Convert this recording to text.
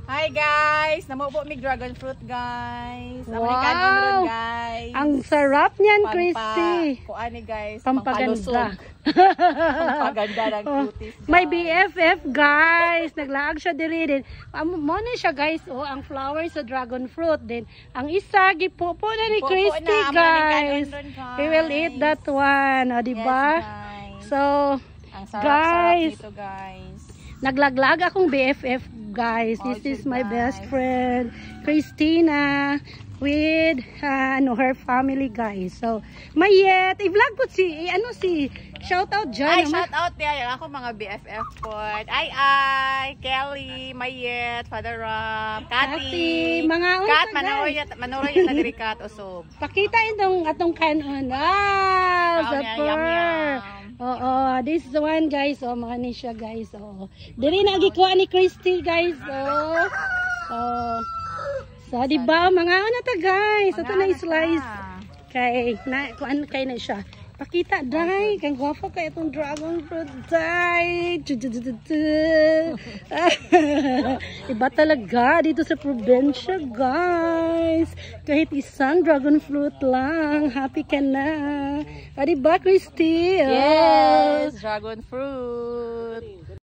Hi guys! Namubo mig dragon fruit guys. Wow! American ron guys. Ang sarap niyan, Christy. Kuan ni guys, Pampaganda. Pampaganda ng cuties. May BFF guys. Naglaag siya diri din. Mo na siya guys, oh, ang flowers sa dragon fruit din. Ang isa gipopo na ni Christy guys. We will eat that one, oh, di ba? Yes, so, ang sarap, guys, sarap nito guys. Naglaglag akong BFF guys. This is my best friend Christina with her family guys. So Mayet, i-vlog po si shout out dyan. Ay, shout out niya ako mga BFF po. Ay, Kelly, Mayet, Father Ram, Kati, mga Kat, manoroy yung nagri Kat usog. Pakita itong atong kanon. Oo, this is the one guys. Oh, mga ni siya guys. Oh. Diri na gikuha ni Christy guys. Oh. So, di ba mga ano ta guys? Ito na i-slice. Kuan kay na siya. Pakita dai, kang gwapo kay itong dragon fruit dai. Iba talaga dito sa probinsya guys. Kahit isang dragon fruit lang, happy ka na. Di ba, Christy? Yes, dragon fruit.